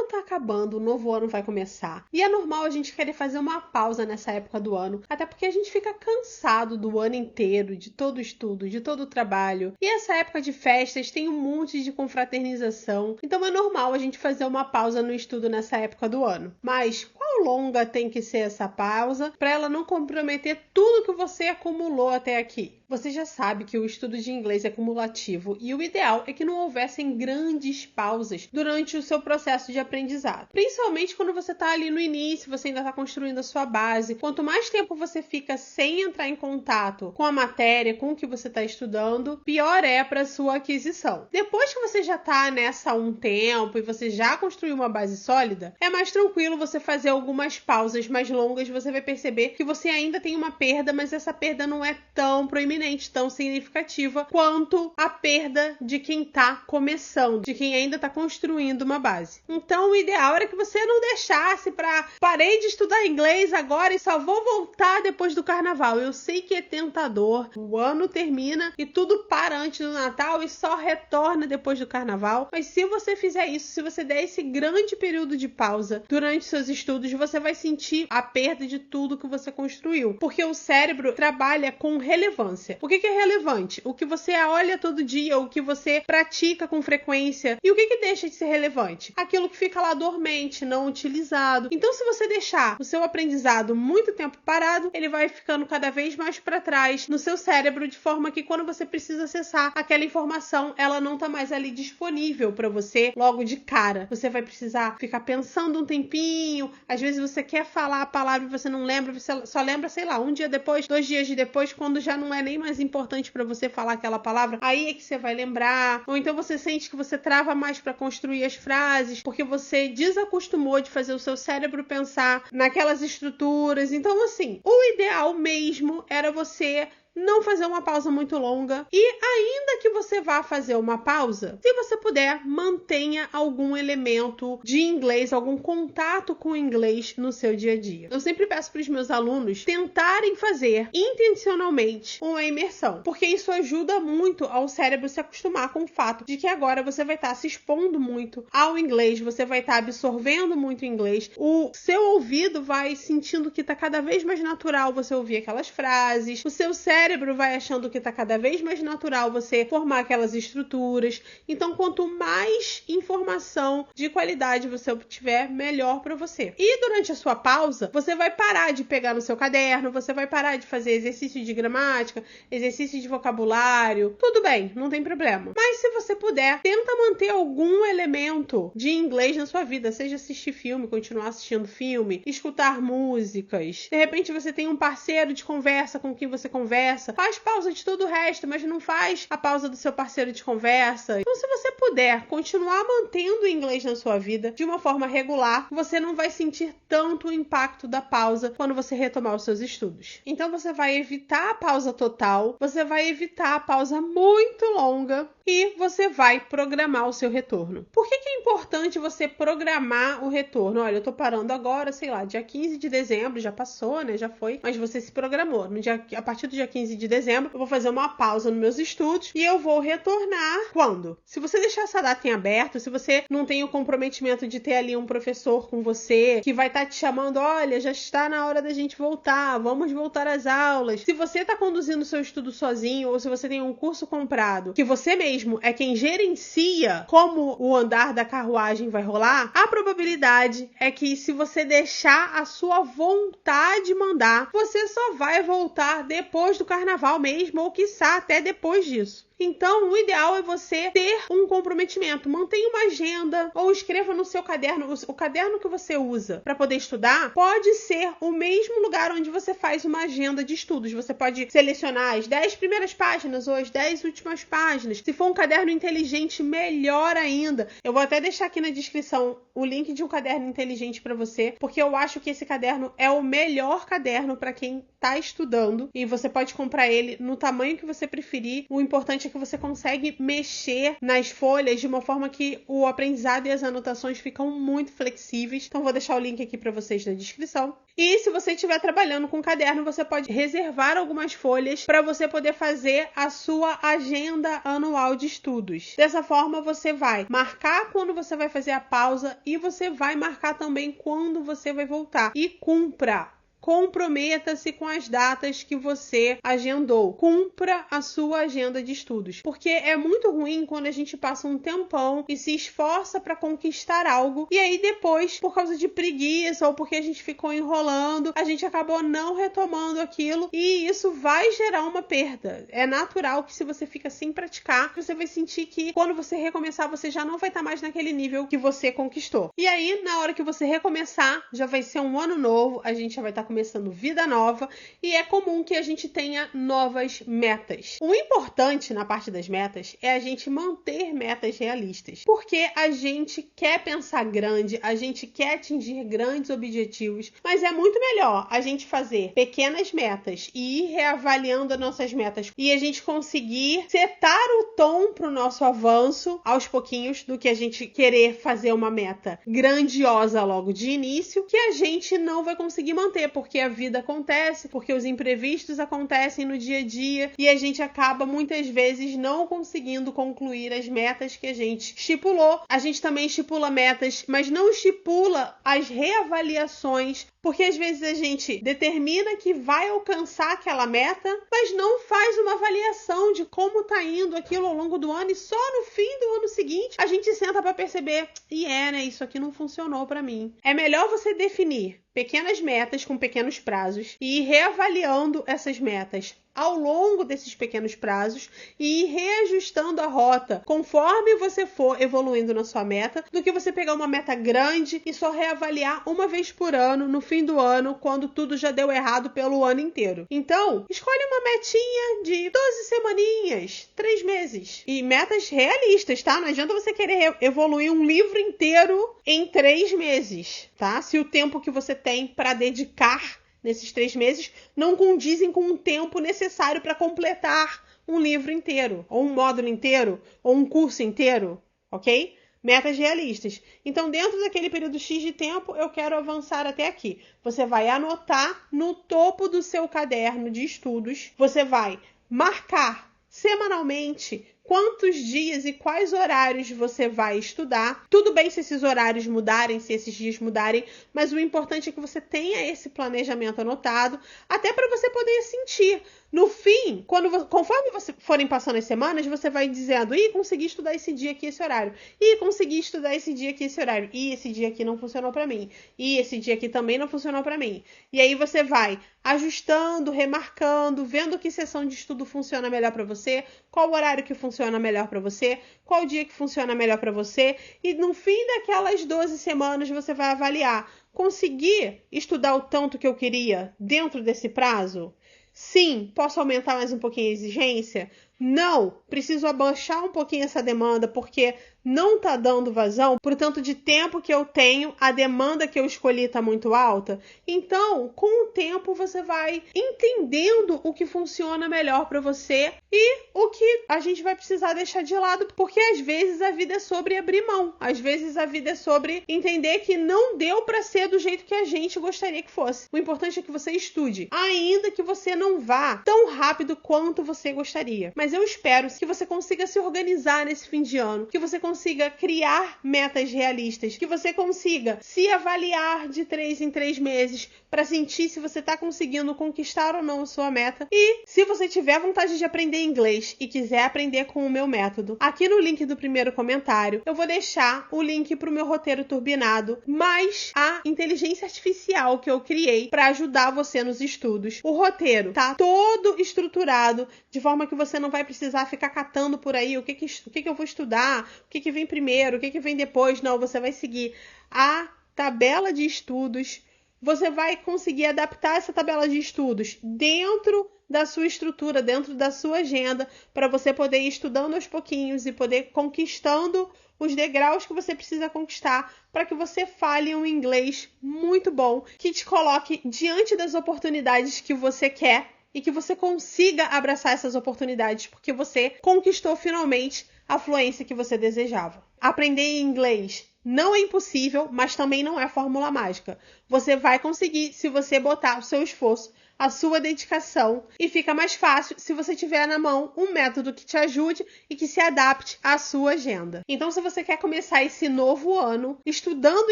ano tá acabando, o novo ano vai começar. E é normal a gente querer fazer uma pausa nessa época do ano, até porque a gente fica cansado do ano inteiro, de todo o estudo, de todo o trabalho. E essa época de festas tem um monte de confraternização, então é normal a gente fazer uma pausa no estudo nessa época do ano. Mas qual longa tem que ser essa pausa para ela não comprometer tudo que você acumulou até aqui? Você já sabe que o estudo de inglês é cumulativo e o ideal é que não houvessem grandes pausas durante o seu processo de aprendizado. Principalmente quando você está ali no início, você ainda está construindo a sua base. Quanto mais tempo você fica sem entrar em contato com a matéria, com o que você está estudando, pior é para a sua aquisição. Depois que você já está nessa há um tempo e você já construiu uma base sólida, é mais tranquilo você fazer algumas pausas mais longas. Você vai perceber que você ainda tem uma perda, mas essa perda não é tão proeminente, tão significativa quanto a perda de quem está começando, de quem ainda está construindo uma base. Então, o ideal era que você não deixasse para parei de estudar inglês agora e só vou voltar depois do carnaval. Eu sei que é tentador, o ano termina e tudo para antes do Natal e só retorna depois do carnaval, mas se você fizer isso, se você der esse grande período de pausa durante seus estudos, você vai sentir a perda de tudo que você construiu, porque o cérebro trabalha com relevância. O que é relevante? O que você olha todo dia, o que você pratica com frequência. E o que deixa de ser relevante? Aquilo que fica lá dormente, não utilizado. Então, se você deixar o seu aprendizado muito tempo parado, ele vai ficando cada vez mais para trás no seu cérebro, de forma que quando você precisa acessar aquela informação, ela não está mais ali disponível para você logo de cara. Você vai precisar ficar pensando um tempinho. Às vezes você quer falar a palavra e você não lembra, você só lembra, sei lá, um dia depois, 2 dias depois, quando já não é nem mais importante para você falar aquela palavra, aí é que você vai lembrar. Ou então você sente que você trava mais para construir as frases, porque você desacostumou de fazer o seu cérebro pensar naquelas estruturas. Então, assim, o ideal mesmo era você não fazer uma pausa muito longa e ainda que você vá fazer uma pausa, se você puder, mantenha algum elemento de inglês, algum contato com o inglês no seu dia a dia. Eu sempre peço para os meus alunos tentarem fazer intencionalmente uma imersão, porque isso ajuda muito ao cérebro se acostumar com o fato de que agora você vai estar se expondo muito ao inglês, você vai estar absorvendo muito inglês, o seu ouvido vai sentindo que está cada vez mais natural você ouvir aquelas frases, o seu cérebro vai achando que está cada vez mais natural você formar aquelas estruturas. Então, quanto mais informação de qualidade você obtiver, melhor para você. E durante a sua pausa, você vai parar de pegar no seu caderno, você vai parar de fazer exercício de gramática, exercício de vocabulário. Tudo bem, não tem problema. Mas se você puder, tenta manter algum elemento de inglês na sua vida, seja assistir filme, continuar assistindo filme, escutar músicas. De repente você tem um parceiro de conversa com quem você conversa, faz pausa de todo o resto, mas não faz a pausa do seu parceiro de conversa. Então, se você puder continuar mantendo o inglês na sua vida de uma forma regular, você não vai sentir tanto o impacto da pausa quando você retomar os seus estudos. Então, você vai evitar a pausa total, você vai evitar a pausa muito longa e você vai programar o seu retorno. Por que é importante você programar o retorno? Olha, eu tô parando agora, sei lá, dia 15 de dezembro, já passou, né? Já foi, mas você se programou. A partir do dia 15 de dezembro, eu vou fazer uma pausa nos meus estudos e eu vou retornar quando? Se você deixar essa data em aberto, se você não tem o comprometimento de ter ali um professor com você que vai estar te chamando, olha, já está na hora da gente voltar, vamos voltar às aulas. Se você está conduzindo o seu estudo sozinho ou se você tem um curso comprado, que você mesmo é quem gerencia como o andar da carruagem vai rolar, a probabilidade é que se você deixar a sua vontade mandar, você só vai voltar depois do carnaval mesmo, ou quiçá até depois disso. Então, o ideal é você ter um comprometimento. Mantenha uma agenda ou escreva no seu caderno. O caderno que você usa para poder estudar pode ser o mesmo lugar onde você faz uma agenda de estudos. Você pode selecionar as 10 primeiras páginas ou as 10 últimas páginas. Se for um caderno inteligente, melhor ainda. Eu vou até deixar aqui na descrição o link de um caderno inteligente para você, porque eu acho que esse caderno é o melhor caderno para quem está estudando e você pode comprar ele no tamanho que você preferir. O importante importante é que você consegue mexer nas folhas de uma forma que o aprendizado e as anotações ficam muito flexíveis. Então, vou deixar o link aqui para vocês na descrição. E se você estiver trabalhando com caderno, você pode reservar algumas folhas para você poder fazer a sua agenda anual de estudos. Dessa forma, você vai marcar quando você vai fazer a pausa e você vai marcar também quando você vai voltar. E cumpra! Comprometa-se com as datas que você agendou. Cumpra a sua agenda de estudos. Porque é muito ruim quando a gente passa um tempão e se esforça para conquistar algo e aí depois, por causa de preguiça ou porque a gente ficou enrolando, a gente acabou não retomando aquilo e isso vai gerar uma perda. É natural que se você fica sem praticar, você vai sentir que quando você recomeçar, você já não vai estar mais naquele nível que você conquistou. E aí, na hora que você recomeçar, já vai ser um ano novo, a gente já vai estar começando vida nova e é comum que a gente tenha novas metas. O importante na parte das metas é a gente manter metas realistas, porque a gente quer pensar grande, a gente quer atingir grandes objetivos, mas é muito melhor a gente fazer pequenas metas e ir reavaliando as nossas metas e a gente conseguir setar o tom para o nosso avanço aos pouquinhos do que a gente querer fazer uma meta grandiosa logo de início, que a gente não vai conseguir manter, porque a vida acontece, porque os imprevistos acontecem no dia a dia e a gente acaba muitas vezes não conseguindo concluir as metas que a gente estipulou. A gente também estipula metas, mas não estipula as reavaliações, porque às vezes a gente determina que vai alcançar aquela meta, mas não faz uma avaliação de como está indo aquilo ao longo do ano e só no fim do ano seguinte a gente senta para perceber, né, isso aqui não funcionou para mim. É melhor você definir pequenas metas com pequenos prazos e ir reavaliando essas metas ao longo desses pequenos prazos e ir reajustando a rota conforme você for evoluindo na sua meta, do que você pegar uma meta grande e só reavaliar uma vez por ano, no fim do ano, quando tudo já deu errado pelo ano inteiro. Então, escolhe uma metinha de 12 semaninhas, 3 meses. E metas realistas, tá? Não adianta você querer evoluir um livro inteiro em 3 meses, tá? Se o tempo que você tem para dedicar nesses 3 meses não condizem com o tempo necessário para completar um livro inteiro, ou um módulo inteiro, ou um curso inteiro, ok? Metas realistas. Então, dentro daquele período X de tempo, eu quero avançar até aqui. Você vai anotar no topo do seu caderno de estudos, você vai marcar semanalmente quantos dias e quais horários você vai estudar. Tudo bem se esses horários mudarem, se esses dias mudarem, mas o importante é que você tenha esse planejamento anotado, até para você poder sentir. No fim, conforme você forem passando as semanas, você vai dizendo, consegui estudar esse dia aqui, esse horário. Consegui estudar esse dia aqui, esse horário. Esse dia aqui não funcionou para mim. Esse dia aqui também não funcionou para mim. E aí você vai ajustando, remarcando, vendo que sessão de estudo funciona melhor para você, qual horário que funciona melhor para você, qual dia que funciona melhor para você. E no fim daquelas 12 semanas você vai avaliar, consegui estudar o tanto que eu queria dentro desse prazo? Sim, posso aumentar mais um pouquinho a exigência? Não, preciso abaixar um pouquinho essa demanda porque não está dando vazão por tanto de tempo que eu tenho, a demanda que eu escolhi está muito alta. Então, com o tempo você vai entendendo o que funciona melhor para você e o que a gente vai precisar deixar de lado, porque às vezes a vida é sobre abrir mão, às vezes a vida é sobre entender que não deu para ser do jeito que a gente gostaria que fosse. O importante é que você estude, ainda que você não vá tão rápido quanto você gostaria. Mas eu espero que você consiga se organizar nesse fim de ano, que você consiga criar metas realistas, que você consiga se avaliar de 3 em 3 meses para sentir se você está conseguindo conquistar ou não a sua meta. E se você tiver vontade de aprender inglês e quiser aprender com o meu método, aqui no link do primeiro comentário eu vou deixar o link para o meu roteiro turbinado, mais a inteligência artificial que eu criei para ajudar você nos estudos. O roteiro tá todo estruturado de forma que você não vai precisar ficar catando por aí o que eu vou estudar, o que vem primeiro, o que vem depois. Não, você vai seguir a tabela de estudos, você vai conseguir adaptar essa tabela de estudos dentro da sua estrutura, dentro da sua agenda, para você poder ir estudando aos pouquinhos e poder conquistando os degraus que você precisa conquistar para que você fale um inglês muito bom, que te coloque diante das oportunidades que você quer e que você consiga abraçar essas oportunidades, porque você conquistou finalmente a fluência que você desejava. Aprender inglês não é impossível, mas também não é fórmula mágica. Você vai conseguir se você botar o seu esforço, a sua dedicação, e fica mais fácil se você tiver na mão um método que te ajude e que se adapte à sua agenda. Então, se você quer começar esse novo ano estudando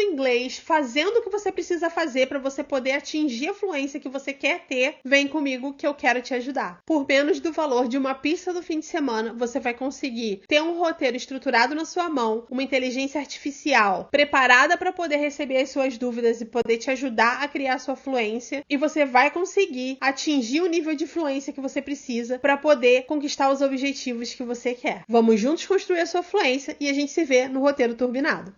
inglês, fazendo o que você precisa fazer para você poder atingir a fluência que você quer ter, vem comigo que eu quero te ajudar. Por menos do valor de uma pizza do fim de semana, você vai conseguir ter um roteiro estruturado na sua mão, uma inteligência artificial preparada para poder receber as suas dúvidas e poder te ajudar a criar a sua fluência, e você vai conseguir atingir o nível de fluência que você precisa para poder conquistar os objetivos que você quer. Vamos juntos construir a sua fluência e a gente se vê no roteiro turbinado.